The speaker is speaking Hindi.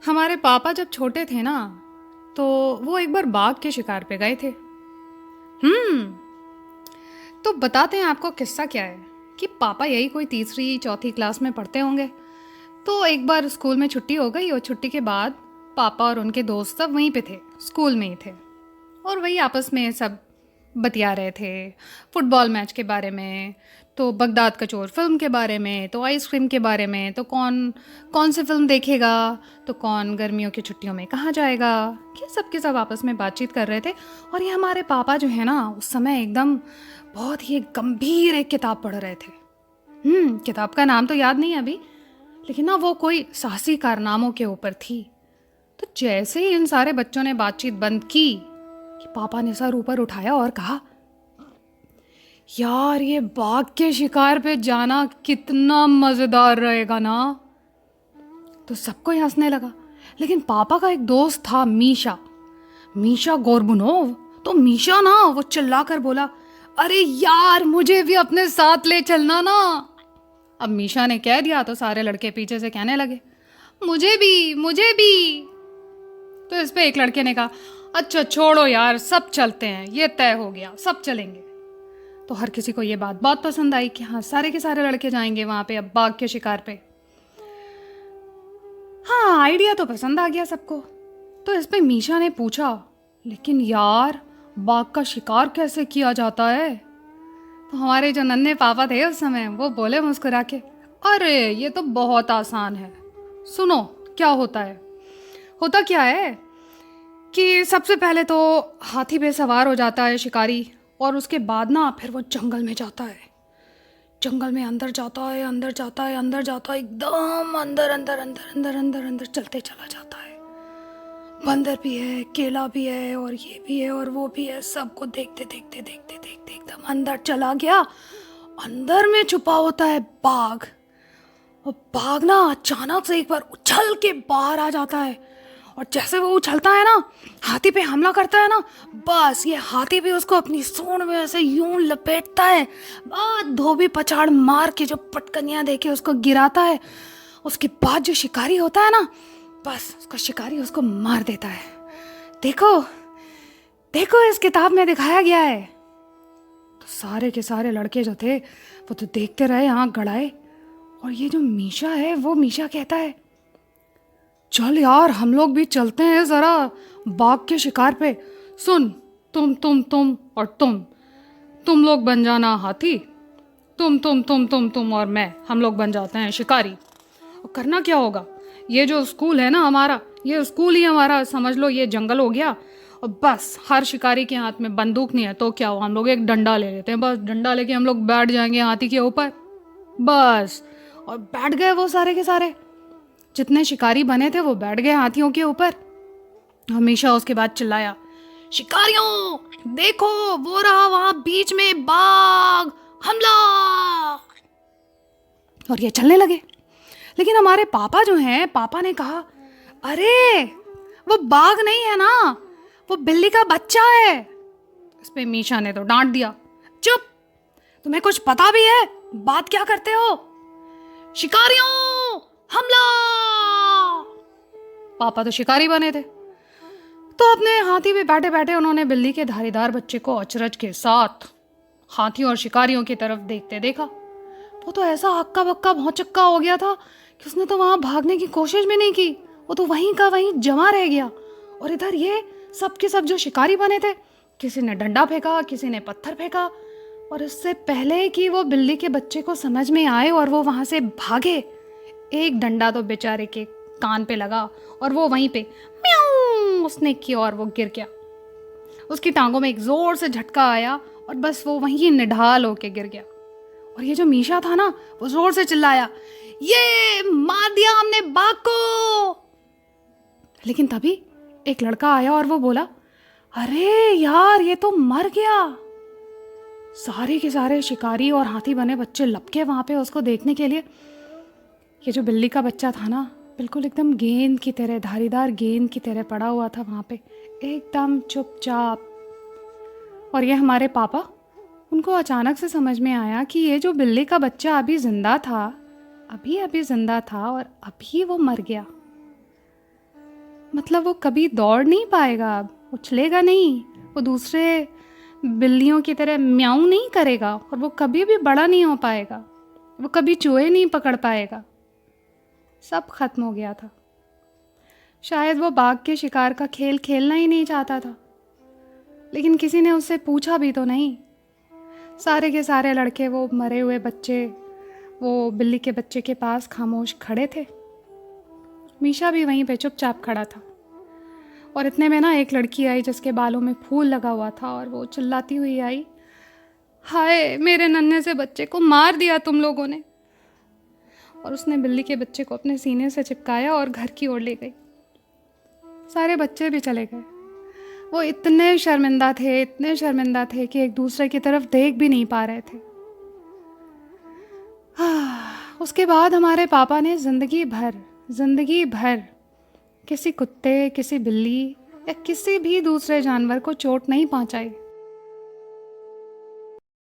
हमारे पापा जब छोटे थे ना, तो वो एक बार बाघ के शिकार पे गए थे। तो बताते हैं आपको किस्सा क्या है कि पापा यही कोई तीसरी चौथी क्लास में पढ़ते होंगे। तो एक बार स्कूल में छुट्टी हो गई और छुट्टी के बाद पापा और उनके दोस्त सब वहीं पे थे, स्कूल में ही थे। और वही आपस में सब बतिया रहे थे, फुटबॉल मैच के बारे में, तो बगदाद का चोर फिल्म के बारे में, तो आइसक्रीम के बारे में, तो कौन कौन सी फिल्म देखेगा, तो कौन गर्मियों की छुट्टियों में कहाँ जाएगा। ये सब के सब आपस में बातचीत कर रहे थे। और ये हमारे पापा जो है ना, उस समय एकदम बहुत ही गंभीर एक किताब पढ़ रहे थे। किताब का नाम तो याद नहीं है अभी, लेकिन ना वो कोई साहसी कारनामों के ऊपर थी। तो जैसे ही इन सारे बच्चों ने बातचीत बंद की कि पापा ने सर ऊपर उठाया और कहा, यार ये बाघ के शिकार पे जाना कितना मजेदार रहेगा ना। तो सबको ही हंसने लगा, लेकिन पापा का एक दोस्त था, मीशा मीशा गोरबुनोव। तो मीशा ना वो चिल्लाकर बोला, अरे यार मुझे भी अपने साथ ले चलना ना। अब मीशा ने कह दिया तो सारे लड़के पीछे से कहने लगे, मुझे भी मुझे भी। तो इस पे एक लड़के ने कहा, अच्छा छोड़ो यार, सब चलते हैं, ये तय हो गया, सब चलेंगे। तो हर किसी को ये बात बहुत पसंद आई कि हाँ, सारे के सारे लड़के जाएंगे वहां पे अब बाघ के शिकार पे। हाँ, आइडिया तो पसंद आ गया सबको। तो इस पे मीशा ने पूछा, लेकिन यार बाघ का शिकार कैसे किया जाता है। तो हमारे जो नन्हे पापा थे उस समय, वो बोले मुस्कुरा के, अरे ये तो बहुत आसान है, सुनो क्या होता है। होता क्या है कि सबसे पहले तो हाथी पे सवार हो जाता है शिकारी, और उसके बाद ना फिर वो जंगल में जाता है। जंगल में अंदर जाता है, अंदर जाता है, अंदर जाता है, एकदम अंदर अंदर अंदर अंदर अंदर अंदर चलते चला जाता है। बंदर भी है, केला भी है, और ये भी है और वो भी है। सबको देखते देखते देखते देखते एकदम अंदर चला गया। अंदर में छुपा होता है बाघ। और बाघ ना अचानक से एक बार उछल के बाहर आ जाता है, और जैसे वो उछलता है ना, हाथी पे हमला करता है ना, बस ये हाथी भी उसको अपनी सूंड में ऐसे यूं लपेटता है, धोबी पछाड़ मार के जो पटकनियां देके उसको गिराता है। उसके बाद जो शिकारी होता है ना, बस उसका शिकारी उसको मार देता है। देखो देखो इस किताब में दिखाया गया है। तो सारे के सारे लड़के जो थे वो तो देखते रहे आंख गड़ाए। और ये जो मीशा है, वो मीशा कहता है, चल यार हम लोग भी चलते हैं जरा बाघ के शिकार पे। सुन, तुम और तुम लोग बन जाना हाथी, तुम और मैं, हम लोग बन जाते हैं शिकारी। और करना क्या होगा, ये जो स्कूल है ना हमारा, ये स्कूल ही हमारा समझ लो, ये जंगल हो गया। और बस हर शिकारी के हाथ में बंदूक नहीं है तो क्या हो, हम लोग एक डंडा ले लेते हैं, बस डंडा लेके हम लोग बैठ जाएंगे हाथी के ऊपर, बस। और बैठ गए वो सारे के सारे, जितने शिकारी बने थे वो बैठ गए हाथियों के ऊपर। हमेशा उसके बाद चिल्लाया, शिकारियों देखो, वो रहा वहां बीच में बाघ, हमला। और ये चलने लगे। लेकिन हमारे पापा जो हैं, पापा ने कहा, अरे वो बाघ नहीं है ना, वो बिल्ली का बच्चा है। इस पे मीशा ने तो डांट दिया, चुप, तुम्हें कुछ पता भी है, बात क्या करते हो, शिकारियों हमला। पापा तो शिकारी बने थे, तो अपने हाथी पे बैठे बैठे उन्होंने बिल्ली के धारीदार बच्चे को अचरज के साथ हाथियों और शिकारियों की तरफ देखते देखा। वो तो ऐसा हक्का बक्का भौचक्का हो गया था कि उसने तो वहां भागने की कोशिश भी नहीं की, वो तो वहीं का वहीं जमा रह गया। और इधर ये सब के सब जो शिकारी बने थे, किसी ने डंडा फेंका, किसी ने पत्थर फेंका। और इससे पहले कि वो बिल्ली के बच्चे को समझ में आए और वो वहां से भागे, एक डंडा तो बेचारे के कान पे लगा और वो वहीं पे म्याऊं उसने की और वो गिर गया। उसकी टांगों में एक जोर से झटका आया और बस वो वहीं निढाल होके गिर गया। और ये जो मीशा था ना, वो जोर से चिल्लाया, ये मार दिया हमने बाघ को। लेकिन तभी एक लड़का आया और वो बोला, अरे यार ये तो मर गया। सारे के सारे शिकारी और हाथी बने बच्चे लपके वहां पे उसको देखने के लिए। ये जो बिल्ली का बच्चा था ना, बिल्कुल एकदम गेंद की तरह, धारीदार गेंद की तरह पड़ा हुआ था वहां पे, एकदम चुपचाप। और ये हमारे पापा, उनको अचानक से समझ में आया कि ये जो बिल्ली का बच्चा अभी जिंदा था, अभी अभी जिंदा था और अभी वो मर गया। मतलब वो कभी दौड़ नहीं पाएगा, अब उछलेगा नहीं, वो दूसरे बिल्लियों की तरह म्याऊं नहीं करेगा, और वो कभी भी बड़ा नहीं हो पाएगा, वो कभी चूहे नहीं पकड़ पाएगा। सब खत्म हो गया था। शायद वो बाघ के शिकार का खेल खेलना ही नहीं चाहता था, लेकिन किसी ने उससे पूछा भी तो नहीं। सारे के सारे लड़के, वो मरे हुए बच्चे, वो बिल्ली के बच्चे के पास खामोश खड़े थे। मीशा भी वहीं पे चुपचाप खड़ा था। और इतने में ना एक लड़की आई जिसके बालों में फूल लगा हुआ था, और वो चिल्लाती हुई आई, हाय, मेरे नन्हे से बच्चे को मार दिया तुम लोगों ने। और उसने बिल्ली के बच्चे को अपने सीने से चिपकाया और घर की ओर ले गई। सारे बच्चे भी चले गए। वो इतने शर्मिंदा थे, इतने शर्मिंदा थे कि एक दूसरे की तरफ देख भी नहीं पा रहे थे। उसके बाद हमारे पापा ने जिंदगी भर किसी कुत्ते, किसी बिल्ली या किसी भी दूसरे जानवर को चोट नहीं पहुंचाई।